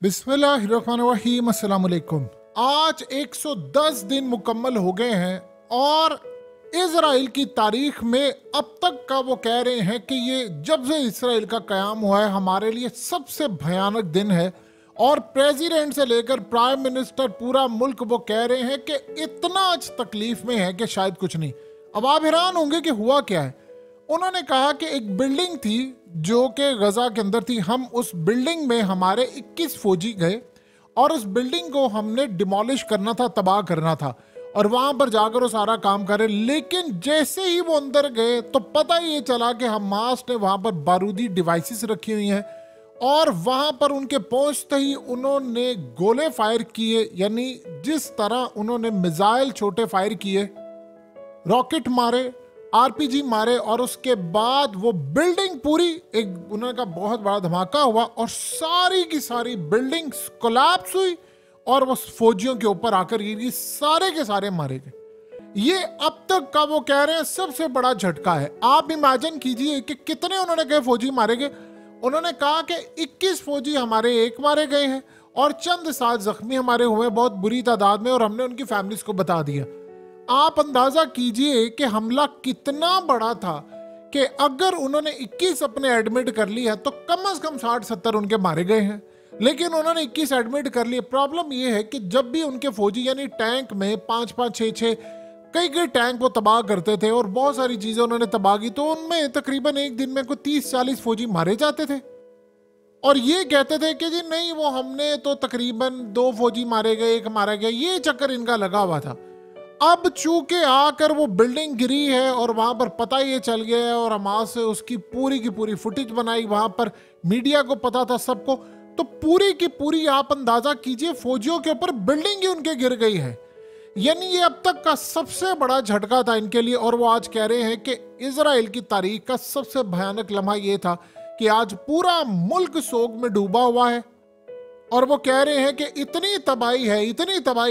बिस्मिल्लाहिर्रहमानिर्रहीम। अस्सलाम वालेकुम। आज 110 दिन मुकम्मल हो गए हैं और इजराइल की तारीख में अब तक का वो कह रहे हैं कि ये जब से इजराइल का क़याम हुआ है हमारे लिए सबसे भयानक दिन है। और प्रेसिडेंट से लेकर प्राइम मिनिस्टर पूरा मुल्क वो कह रहे हैं कि इतना आज तकलीफ में है कि शायद कुछ नहीं। अब आप हैरान होंगे कि हुआ क्या है। उन्होंने कहा कि एक बिल्डिंग थी जो कि गजा के अंदर थी, हम उस बिल्डिंग में हमारे 21 फौजी गए और उस बिल्डिंग को हमने डिमोलिश करना था, तबाह करना था और वहां पर जाकर वो सारा काम करे। लेकिन जैसे ही वो अंदर गए तो पता ये चला कि हमास ने वहां पर बारूदी डिवाइसेस रखी हुई हैं और वहां पर उनके पहुंचते ही उन्होंने गोले फायर किए, यानी जिस तरह उन्होंने मिसाइल छोटे फायर किए, रॉकेट मारे, आरपीजी मारे और उसके बाद वो बिल्डिंग पूरी एक उन्होंने कहा बहुत बड़ा धमाका हुआ और सारी की सारी बिल्डिंग कोलैप्स हुई और वो फौजियों के ऊपर आकर गिरी, सारे के सारे मारे गए। ये अब तक का वो कह रहे हैं सबसे बड़ा झटका है। आप इमेजिन कीजिए कि कितने उन्होंने कहे फौजी मारे गए। उन्होंने कहा कि 21 फौजी हमारे एक मारे गए हैं और चंद 7 जख्मी हमारे हुए बहुत बुरी तादाद में और हमने उनकी फैमिलीज को बता दिया। आप अंदाजा कीजिए कि हमला कितना बड़ा था कि अगर उन्होंने 21 अपने एडमिट कर लिया है तो कम से कम 60-70 उनके मारे गए हैं, लेकिन उन्होंने 21 एडमिट कर लिए। प्रॉब्लम यह है कि जब भी उनके फौजी यानी टैंक में 5-5, 6-6 कई टैंक वो तबाह करते थे और बहुत सारी चीजें उन्होंने तबाह की, तो उनमें तकरीबन एक दिन में कोई 30-40 फौजी मारे जाते थे और ये कहते थे कि जी नहीं वो हमने तो तकरीबन 2 फौजी मारे गए, 1 मारा गया, ये चक्कर इनका लगा हुआ था। अब चूंकि आकर वो बिल्डिंग गिरी है और वहां पर पता ये चल गया है और हमास से उसकी पूरी की पूरी फुटेज बनाई, वहां पर मीडिया को पता था सबको, तो पूरी की पूरी आप अंदाजा कीजिए फौजियों के ऊपर बिल्डिंग ही उनके गिर गई है। यानी ये अब तक का सबसे बड़ा झटका था इनके लिए और वो आज कह रहे हैं कि इजराइल की तारीख का सबसे भयानक लम्हा ये था कि आज पूरा मुल्क सोग में डूबा हुआ है और वो कह रहे हैं कि इतनी तबाही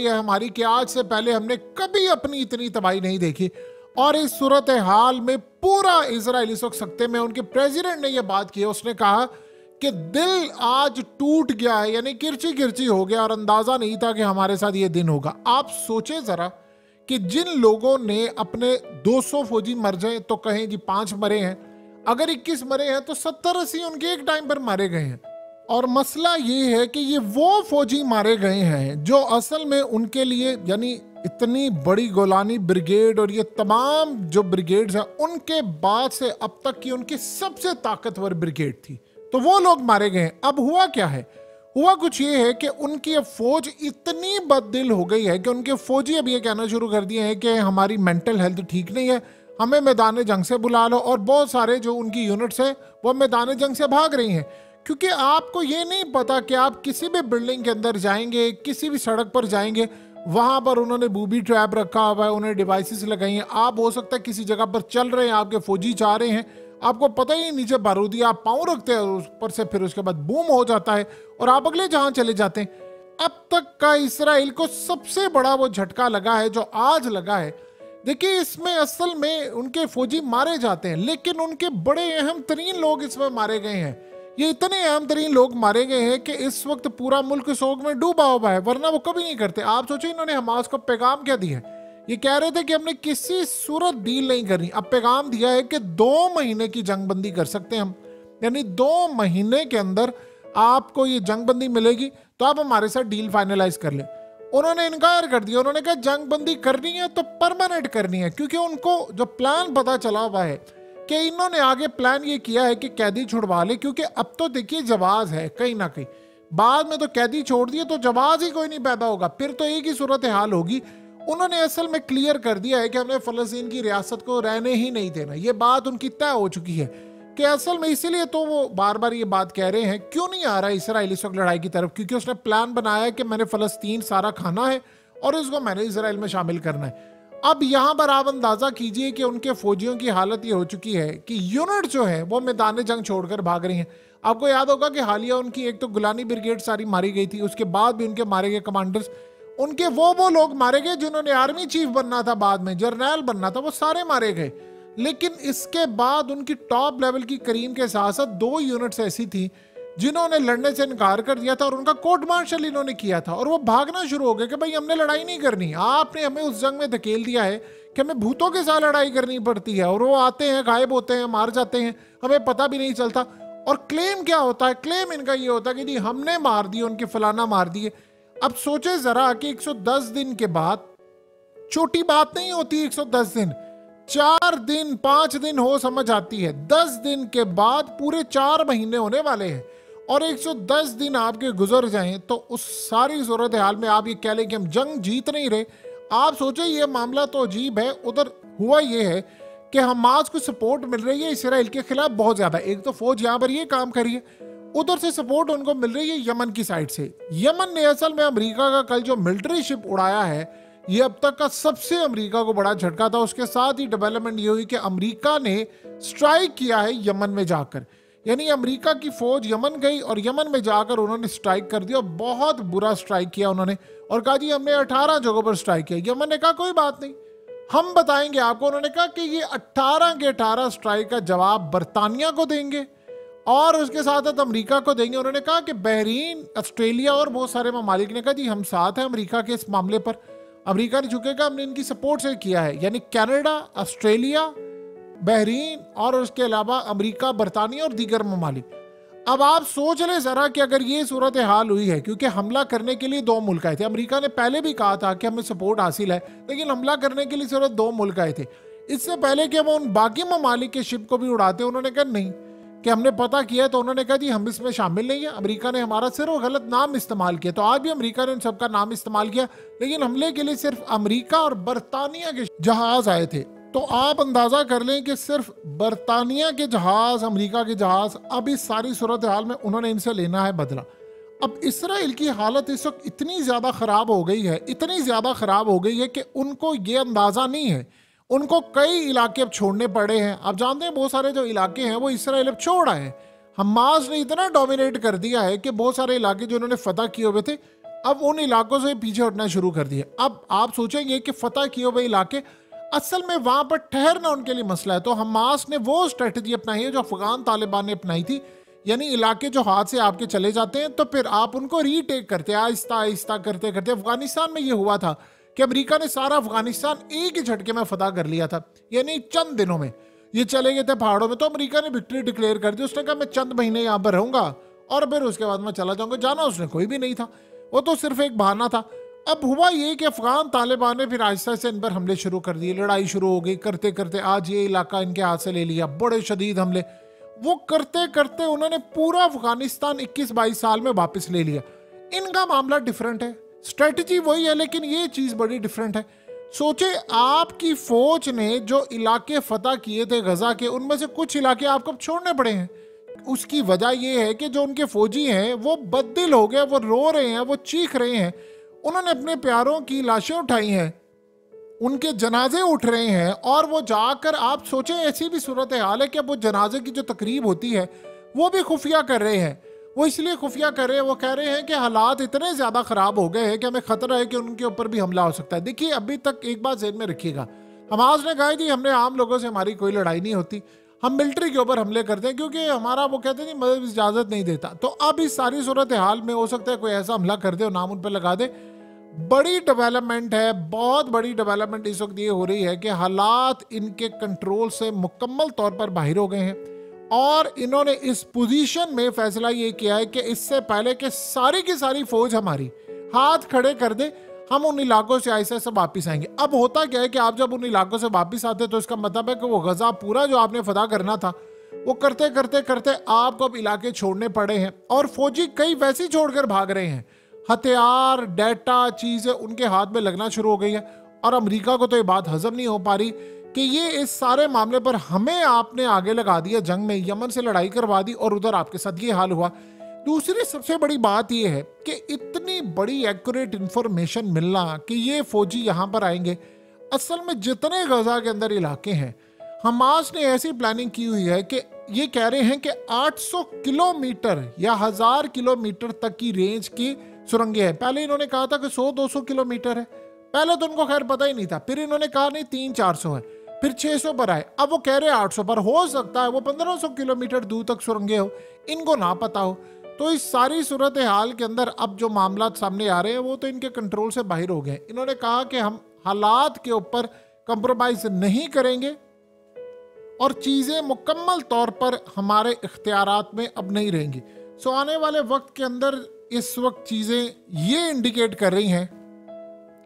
है हमारी कि आज से पहले हमने कभी अपनी इतनी तबाही नहीं देखी। और इस सूरत हाल में पूरा इजराइल इस वक्त सख्ते में। उनके प्रेसिडेंट ने यह बात की, उसने कहा कि दिल आज टूट गया है, यानी किरची किरची हो गया और अंदाजा नहीं था कि हमारे साथ ये दिन होगा। आप सोचे जरा कि जिन लोगों ने अपने 200 फौजी मर जाए तो कहें जी 5 मरे हैं, अगर 21 मरे हैं तो 70-80 उनके एक टाइम पर मारे गए हैं। और मसला ये है कि ये वो फौजी मारे गए हैं जो असल में उनके लिए यानी इतनी बड़ी गोलानी ब्रिगेड और ये तमाम जो ब्रिगेड्स हैं उनके बाद से अब तक की उनकी सबसे ताकतवर ब्रिगेड थी, तो वो लोग मारे गए हैं। अब हुआ क्या है? हुआ कुछ ये है कि उनकी अब फौज इतनी बददिल हो गई है कि उनके फौजी अब ये कहना शुरू कर दिए हैं कि हमारी मेंटल हेल्थ ठीक नहीं है, हमें मैदान जंग से बुला लो। और बहुत सारे जो उनकी यूनिट्स हैं वो मैदान जंग से भाग रही हैं क्योंकि आपको ये नहीं पता कि आप किसी भी बिल्डिंग के अंदर जाएंगे, किसी भी सड़क पर जाएंगे, वहां पर उन्होंने बूबी ट्रैप रखा हुआ है, उन्हें डिवाइसेस लगाई हैं। आप हो सकता है किसी जगह पर चल रहे हैं, आपके फौजी चाह रहे हैं, आपको पता ही नीचे बारूदी, आप पाँव रखते हैं उस पर से, फिर उसके बाद बूम हो जाता है और आप अगले जहां चले जाते हैं। अब तक का इसराइल को सबसे बड़ा वो झटका लगा है जो आज लगा है। देखिए इसमें असल में उनके फौजी मारे जाते हैं लेकिन उनके बड़े अहम तरीन लोग इसमें मारे गए हैं। ये इतने अहम तरीन लोग मारे गए हैं कि इस वक्त पूरा मुल्क सोग में डूबा हुआ है, वरना वो कभी नहीं करते। आप सोचिए इन्होंने हमास को पैगाम क्या दिया है। ये कह रहे थे कि हमने किसी सूरत डील नहीं करनी, अब पैगाम दिया है कि 2 महीने की जंगबंदी कर सकते हैं हम, यानी 2 महीने के अंदर आपको ये जंगबंदी मिलेगी तो आप हमारे साथ डील फाइनलाइज कर ले। उन्होंने इनकार कर दिया, उन्होंने कहा जंगबंदी करनी है तो परमानेंट करनी है, क्योंकि उनको जो प्लान पता चला हुआ है कि इन्होंने आगे प्लान ये किया है कि कैदी छुड़वा ले, क्योंकि अब तो देखिए जवाज है कहीं ना कहीं, बाद में तो कैदी छोड़ दिए तो जवाज ही कोई नहीं पैदा होगा, फिर तो एक ही सूरत हाल होगी। उन्होंने असल में क्लियर कर दिया है कि हमने फलस्तीन की रियासत को रहने ही नहीं देना, ये बात उनकी तय हो चुकी है कि असल में इसीलिए तो वो बार बार ये बात कह रहे हैं। क्यों नहीं आ रहा इसराइल इस वक्त लड़ाई की तरफ? क्योंकि उसने प्लान बनाया है कि मैंने फलस्तीन सारा खाना है और उसको मैंने इसराइल में शामिल करना है। अब यहाँ पर आप अंदाजा कीजिए कि उनके फौजियों की हालत ये हो चुकी है कि यूनिट जो है वो मैदान जंग छोड़कर भाग रही हैं। आपको याद होगा कि हालिया उनकी एक तो गुलानी ब्रिगेड सारी मारी गई थी, उसके बाद भी उनके मारे गए कमांडर्स, उनके वो लोग मारे गए जिन्होंने आर्मी चीफ बनना था, बाद में जर्नैल बनना था, वो सारे मारे गए। लेकिन इसके बाद उनकी टॉप लेवल की करीम के साथ साथ 2 यूनिट्स ऐसी थी जिन्होंने लड़ने से इनकार कर दिया था और उनका कोर्ट मार्शल इन्होंने किया था, और वो भागना शुरू हो गए कि भाई हमने लड़ाई नहीं करनी, आपने हमें उस जंग में धकेल दिया है कि हमें भूतों के साथ लड़ाई करनी पड़ती है, और वो आते हैं, गायब होते हैं, मार जाते हैं, हमें पता भी नहीं चलता। और क्लेम क्या होता है? क्लेम इनका ये होता है कि जी हमने मार दिए, उनके फलाना मार दिए। अब सोचे जरा कि 110 दिन के बाद, छोटी बात नहीं होती 110 दिन, 4 दिन 5 दिन हो समझ आती है, 10 दिन के बाद पूरे 4 महीने होने वाले हैं, और 110 दिन आपके गुजर जाएं तो उस सारी सूरत हाल में आप ये कह लें कि हम जंग जीत नहीं रहे। आप सोचे ये मामला तो अजीब है। उधर हुआ ये है कि हमास को सपोर्ट मिल रही है इसराइल के खिलाफ बहुत ज्यादा। एक तो फौज यहाँ पर ये काम कर रही है, उधर से सपोर्ट उनको मिल रही है यमन की साइड से। यमन ने असल में अमेरिका का कल जो मिलिट्री शिप उड़ाया है, ये अब तक का सबसे अमेरिका को बड़ा झटका था। उसके साथ ही डेवलपमेंट ये हुई कि अमेरिका ने स्ट्राइक किया है यमन में जाकर, यानी अमेरिका की फौज यमन गई और यमन में जाकर उन्होंने स्ट्राइक कर दिया। बहुत बुरा स्ट्राइक किया उन्होंने, और कहा जी हमने 18 जगहों पर स्ट्राइक किया। यमन ने कहा कोई बात नहीं, हम बताएंगे आपको। उन्होंने कहा कि ये 18 के 18 स्ट्राइक का जवाब बरतानिया को देंगे और उसके साथ साथ अमेरिका को देंगे। उन्होंने कहा कि बहरीन, ऑस्ट्रेलिया और बहुत सारे ममालिक ने कहा जी हम साथ हैं अमेरिका के इस मामले पर। अमेरिका ने झुकेगा, हमने इनकी सपोर्ट से किया है, यानी कनाडा, ऑस्ट्रेलिया, बहरीन और उसके अलावा अमेरिका, बरतानिया और दीगर ममालिक। अब आप सोच लें जरा कि अगर ये सूरत हाल हुई है, क्योंकि हमला करने के लिए 2 मुल्क आए थे। अमेरिका ने पहले भी कहा था कि हमें सपोर्ट हासिल है, लेकिन हमला करने के लिए सिर्फ 2 मुल्क आए थे। इससे पहले कि वो उन बाकी ममालिक के शिप को भी उड़ाते, उन्होंने कहा नहीं कि हमने पता किया, तो उन्होंने कहा जी हम इसमें शामिल नहीं है। अमेरिका ने हमारा सिर्फ गलत नाम इस्तेमाल किया। तो आज भी अमेरिका ने उन सबका नाम इस्तेमाल किया, लेकिन हमले के लिए सिर्फ अमेरिका और बरतानिया के जहाज आए थे। तो आप अंदाजा कर लें कि सिर्फ बरतानिया के जहाज, अमेरिका के जहाज, अब इस सारी सूरत हाल में उन्होंने इनसे लेना है बदला। अब इसराइल की हालत इस वक्त इतनी ज्यादा खराब हो गई है, इतनी ज्यादा खराब हो गई है कि उनको ये अंदाजा नहीं है। उनको कई इलाके अब छोड़ने पड़े हैं। आप जानते हैं बहुत सारे जो इलाके हैं वो इसराइल अब छोड़ आए हैं। हमास ने इतना डोमिनेट कर दिया है कि बहुत सारे इलाके जो उन्होंने फतह किए हुए थे, अब उन इलाकों से पीछे हटना शुरू कर दिए। अब आप सोचेंगे कि फतह किए हुए इलाके, असल में वहां पर ठहरना उनके लिए मसला है। तो हमास ने वो स्ट्रेटजी अपनाई है जो अफगान तालिबान ने अपनाई थी, यानी इलाके जो हाथ से आपके चले जाते हैं तो फिर आप उनको रीटेक करते, आहिस्ता आहिस्ता करते करते। अफगानिस्तान में ये हुआ था कि अमेरिका ने सारा अफगानिस्तान एक ही झटके में फतह कर लिया था, यानी चंद दिनों में। ये चले गए थे पहाड़ों में, तो अमेरिका ने विक्ट्री डिक्लेयर कर दी। उसने कहा मैं चंद महीने यहाँ पर रहूंगा और फिर उसके बाद मैं चला जाऊंगा। जाना उसने कोई भी नहीं था, वो तो सिर्फ एक बहाना था। अब हुआ ये कि अफगान तालिबान ने फिर आहिस्ता से इन पर हमले शुरू कर दिए, लड़ाई शुरू हो गई। करते करते आज ये इलाका इनके हाथ से ले लिया, बड़े शदीद हमले। वो करते करते उन्होंने पूरा अफगानिस्तान 21-22 साल में वापस ले लिया। इनका मामला डिफरेंट है, स्ट्रेटजी वही है, लेकिन ये चीज बड़ी डिफरेंट है। सोचे आपकी फौज ने जो इलाके फतह किए थे गजा के, उनमें से कुछ इलाके आपको छोड़ने पड़े हैं। उसकी वजह यह है कि जो उनके फौजी हैं वो बददिल हो गए, वो रो रहे हैं, वो चीख रहे हैं। उन्होंने अपने प्यारों की लाशें उठाई हैं, उनके जनाजे उठ रहे हैं, और वो जाकर, आप सोचें ऐसी भी सूरत हाल है कि अब वो जनाजे की जो तकरीब होती है वो भी खुफिया कर रहे हैं। वो इसलिए खुफिया कर रहे हैं, वो कह रहे हैं कि हालात इतने ज़्यादा ख़राब हो गए हैं कि हमें ख़तरा है कि उनके ऊपर भी हमला हो सकता है। देखिए अभी तक एक बात ज़हन में रखिएगा, हमास ने कहा कि हमने आम लोगों से हमारी कोई लड़ाई नहीं होती, हम मिलिट्री के ऊपर हमले करते हैं क्योंकि हमारा, वो कहते हैं मदद इजाज़त नहीं देता। तो अब इस सारी सूरत हाल में हो सकता है कोई ऐसा हमला कर दे और नाम उन पर लगा दे। बड़ी डेवलपमेंट है, बहुत बड़ी डेवलपमेंट इस वक्त ये हो रही है कि हालात इनके कंट्रोल से मुकम्मल तौर पर बाहर हो गए हैं, और इन्होंने इस पोजीशन में फैसला ये किया है कि इससे पहले कि सारी की सारी फौज हमारी हाथ खड़े कर दे, हम उन इलाकों से ऐसे ऐसे वापस आएंगे। अब होता क्या है कि आप जब उन इलाकों से वापस आते तो इसका मतलब है कि वो गजा पूरा जो आपने फतह करना था वो करते करते करते आपको अब इलाके छोड़ने पड़े हैं, और फौजी कई वैसे छोड़कर भाग रहे हैं। हथियार, डाटा, चीजें उनके हाथ में लगना शुरू हो गई है, और अमेरिका को तो ये बात हजम नहीं हो पा रही कि ये इस सारे मामले पर हमें आपने आगे लगा दिया, जंग में यमन से लड़ाई करवा दी, और उधर आपके साथ ये हाल हुआ। दूसरी सबसे बड़ी बात यह है कि इतनी बड़ी एक्यूरेट इंफॉर्मेशन मिलना कि ये फौजी यहाँ पर आएंगे। असल में जितने गजा के अंदर इलाके हैं, हमास ने ऐसी प्लानिंग की हुई है कि ये कह रहे हैं कि 800 किलोमीटर या 1000 किलोमीटर तक की रेंज की सुरंगें हैं। पहले इन्होंने कहा था कि 100-200 किलोमीटर है, पहले तो उनको खैर पता ही नहीं था। फिर इन्होंने कहा नहीं 300-400 है, फिर 600 पर आए, अब वो कह रहे हैं 800 पर। हो सकता है वो 1500 किलोमीटर दूर तक सुरंगें हो, इनको ना पता हो। तो इस सारी सूरत हाल के अंदर अब जो मामला सामने आ रहे हैं वो तो इनके कंट्रोल से बाहर हो गए। इन्होंने कहा कि हम हालात के ऊपर कंप्रोमाइज नहीं करेंगे और चीजें मुकम्मल तौर पर हमारे इख्तियारात में अब नहीं रहेंगी। सो आने वाले वक्त के अंदर इस वक्त चीजें ये इंडिकेट कर रही हैं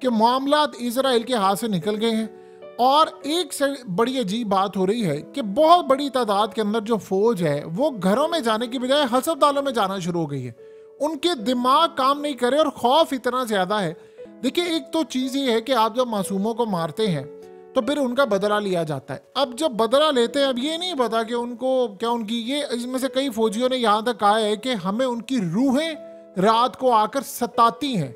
कि मामलात इजराइल के हाथ से निकल गए हैं। और एक से बड़ी अजीब बात हो रही है कि बहुत बड़ी तादाद के अंदर जो फौज है वो घरों में जाने की बजाय हस्पतालों में जाना शुरू हो गई है। उनके दिमाग काम नहीं करे और खौफ इतना ज्यादा है। देखिए, एक तो चीज ये है कि आप जब मासूमों को मारते हैं तो फिर उनका बदला लिया जाता है। अब जब बदला लेते हैं, अब ये नहीं पता कि उनको क्या उनकी ये, इसमें से कई फौजियों ने यहाँ तक कहा है कि हमें उनकी रूहें रात को आकर सताती हैं।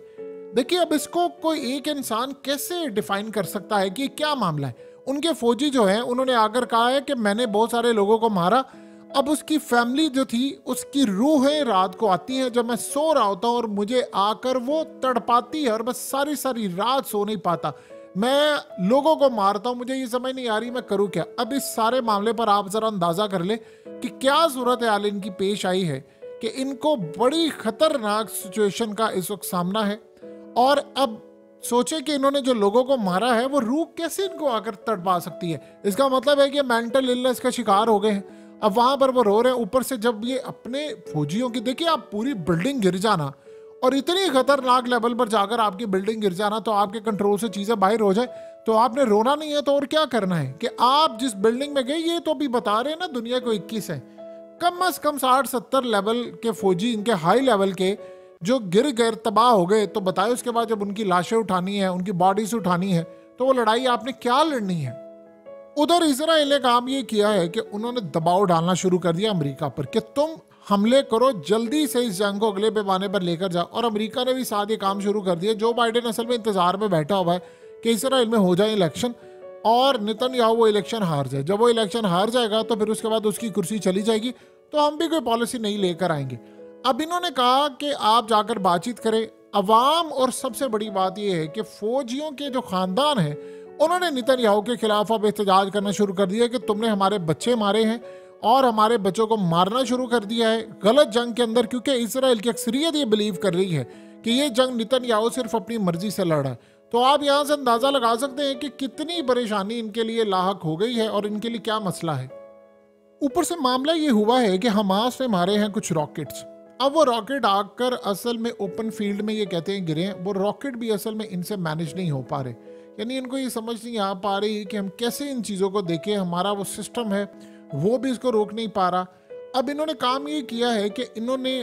देखिए, अब इसको कोई एक इंसान कैसे डिफाइन कर सकता है कि क्या मामला है। उनके फौजी जो हैं उन्होंने आकर कहा है कि मैंने बहुत सारे लोगों को मारा। अब उसकी फैमिली जो थी उसकी रूहें रात को आती हैं जब मैं सो रहा होता हूँ और मुझे आकर वो तड़पाती है और मैं सारी सारी रात सो नहीं पाता। मैं लोगों को मारता हूँ, मुझे ये समझ नहीं आ रही मैं करूँ क्या। अब इस सारे मामले पर आप जरा अंदाजा कर ले कि क्या सूरत हाल इनकी पेश आई है कि इनको बड़ी खतरनाक सिचुएशन का इस वक्त सामना है। और अब सोचे कि इन्होंने जो लोगों को मारा है वो रूह कैसे इनको आकर तड़पा सकती है। इसका मतलब है कि मेंटल इलनेस का शिकार हो गए हैं। अब वहां पर वो रो रहे हैं। ऊपर से जब ये अपने फौजियों की, देखिए आप पूरी बिल्डिंग गिर जाना और इतनी खतरनाक लेवल पर जाकर आपकी बिल्डिंग गिर जाना तो आपके कंट्रोल से चीजें बाहर हो जाए तो आपने रोना नहीं है तो और क्या करना है कि आप जिस बिल्डिंग में गए, ये तो अभी बता रहे हैं ना दुनिया को 21 है, कम से कम 60-70 लेवल के फौजी इनके हाई लेवल के जो गिर गए, तबाह हो गए। तो बताए उसके बाद जब उनकी लाशें उठानी है, उनकी बॉडी से उठानी है, तो वो लड़ाई आपने क्या लड़नी है। उधर इजराइल ने काम ये किया है कि उन्होंने दबाव डालना शुरू कर दिया अमेरिका पर कि तुम हमले करो, जल्दी से इस जंग को अगले पैमाने पर लेकर जाओ। और अमेरिका ने भी साथ ये काम शुरू कर दिया। जो बाइडेन असल में इंतजार में बैठा हुआ है कि इसराइल में हो जाए इलेक्शन और नेतन्याहू वो इलेक्शन हार जाए। जब वो इलेक्शन हार जाएगा तो फिर उसके बाद उसकी कुर्सी चली जाएगी तो हम भी कोई पॉलिसी नहीं लेकर आएंगे। अब इन्होंने कहा कि आप जाकर बातचीत करें अवाम। और सबसे बड़ी बात यह है कि फौजियों के जो खानदान हैं उन्होंने नेतन्याहू के खिलाफ अब एहतजाज करना शुरू कर दिया कि तुमने हमारे बच्चे मारे हैं और हमारे बच्चों को मारना शुरू कर दिया है गलत जंग के अंदर। क्योंकि इसराइल की अक्सरियत ये बिलीव कर रही है कि ये जंग नेतन्याहू सिर्फ अपनी मर्जी से लड़ा है। तो आप यहाँ से अंदाजा लगा सकते हैं कि कितनी परेशानी इनके लिए लाहक हो गई है और इनके लिए क्या मसला है। ऊपर से मामला ये हुआ है कि हमास ने मारे हैं कुछ रॉकेट्स। अब वो रॉकेट आकर असल में ओपन फील्ड में ये कहते हैं गिरे हैं। वो रॉकेट भी असल में इनसे मैनेज नहीं हो पा रहे, यानी इनको ये समझ नहीं आ पा रही कि हम कैसे इन चीज़ों को देखें। हमारा वो सिस्टम है वो भी इसको रोक नहीं पा रहा। अब इन्होंने काम ये किया है कि इन्होंने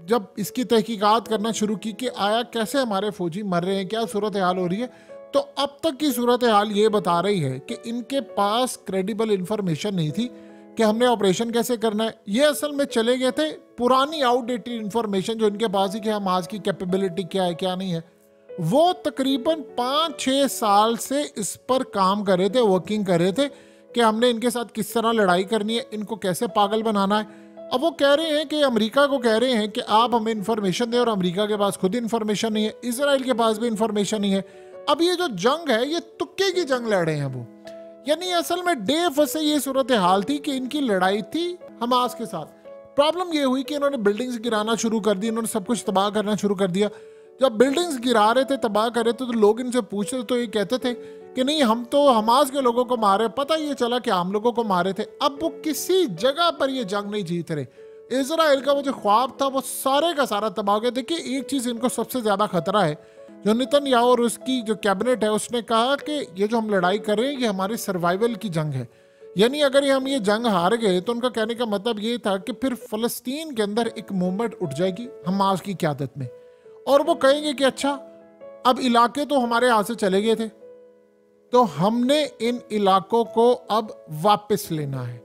जब इसकी तहकीकात करना शुरू की कि आया कैसे हमारे फौजी मर रहे हैं, क्या सूरत हाल हो रही है, तो अब तक की सूरत हाल ये बता रही है कि इनके पास क्रेडिबल इंफॉर्मेशन नहीं थी कि हमने ऑपरेशन कैसे करना है। ये असल में चले गए थे पुरानी आउटडेटेड इंफॉर्मेशन जो इनके पास ही कि हम आज की कैपेबिलिटी क्या है क्या नहीं है। वो तकरीबन 5-6 साल से इस पर काम कर रहे थे, वर्किंग कर रहे थे कि हमने इनके साथ किस तरह लड़ाई करनी है, इनको कैसे पागल बनाना है। अब वो कह रहे हैं कि अमेरिका को कह रहे हैं कि आप हमें इन्फॉर्मेशन दें और अमेरिका के पास खुद इन्फॉर्मेशन नहीं है, इसराइल के पास भी इन्फॉर्मेशन नहीं है। अब ये जो जंग है ये तुक्के की जंग लड़ रहे हैं वो, यानी असल में डे फर्स्ट से ये सूरत हाल थी कि इनकी लड़ाई थी हमास के साथ। प्रॉब्लम ये हुई कि इन्होंने बिल्डिंग्स गिराना शुरू कर दी, इन्होंने सब कुछ तबाह करना शुरू कर दिया। जब बिल्डिंग्स गिरा रहे थे, तबाह कर रहे थे, तो लोग इनसे पूछते तो ये कहते थे कि नहीं हम तो हमास के लोगों को मारे, पता ये चला कि आम लोगों को मारे थे। अब वो किसी जगह पर ये जंग नहीं जीत रहे। इजराइल का वो जो ख्वाब था वो सारे का सारा तबाह हो गया। देखिए, एक चीज़ इनको सबसे ज़्यादा खतरा है, जो नेतन्याहू और उसकी जो कैबिनेट है उसने कहा कि ये जो हम लड़ाई कर रहे हैं ये हमारे सर्वाइवल की जंग है। यानी अगर हम ये जंग हार गए तो उनका कहने का मतलब ये था कि फिर फ़लस्तीन के अंदर एक मूवमेंट उठ जाएगी हमास की क़यादत में, और वो कहेंगे कि अच्छा अब इलाके तो हमारे हाथ से चले गए थे तो हमने इन इलाकों को अब वापस लेना है।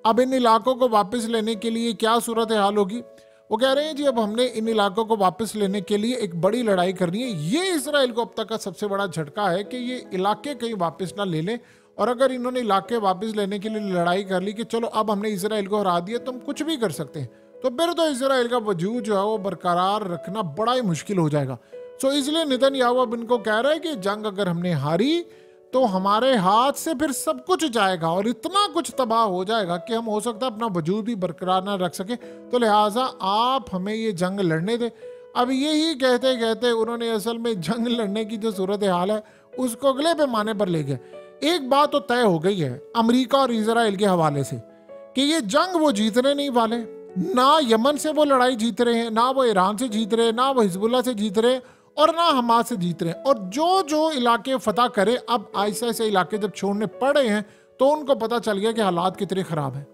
अब इन इलाकों को वापस लेने के लिए क्या सूरत हाल होगी? वो कह रहे हैं जी अब हमने इन इलाकों को वापस लेने के लिए एक बड़ी लड़ाई करनी है। ये इसराइल को अब तक का सबसे बड़ा झटका है कि ये इलाके कहीं वापस ना ले लें। और अगर इन्होंने इलाके वापस लेने के लिए लड़ाई कर ली कि चलो अब हमने इसराइल को हरा दिया तो हम कुछ भी कर सकते हैं, तो फिर तो इसराइल का वजूद जो है वो बरकरार रखना बड़ा ही मुश्किल हो जाएगा। सो इसलिए नेतन्याहू अब इनको कह रहा है कि जंग अगर हमने हारी तो हमारे हाथ से फिर सब कुछ जाएगा और इतना कुछ तबाह हो जाएगा कि हम हो सकता है अपना वजूद भी बरकरार ना रख सके। तो लिहाजा आप हमें ये जंग लड़ने दें। अब यही कहते कहते उन्होंने असल में जंग लड़ने की जो सूरत हाल है उसको अगले पैमाने पर ले गए। एक बात तो तय हो गई है अमेरिका और इजराइल के हवाले से कि ये जंग वो जीतने नहीं वाले। ना यमन से वो लड़ाई जीत रहे हैं, ना वो ईरान से जीत रहे हैं, ना वो हिजबुल्लाह से जीत रहे हैं और ना हमास से जीत रहे हैं। और जो जो इलाके फतह करे, अब ऐसे ऐसे इलाके जब छोड़ने पड़े हैं तो उनको पता चल गया कि हालात कितने खराब हैं।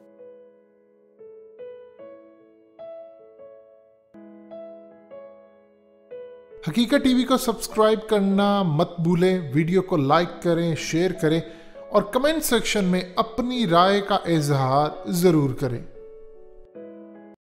हकीकत टीवी को सब्सक्राइब करना मत भूलें, वीडियो को लाइक करें, शेयर करें और कमेंट सेक्शन में अपनी राय का इजहार जरूर करें।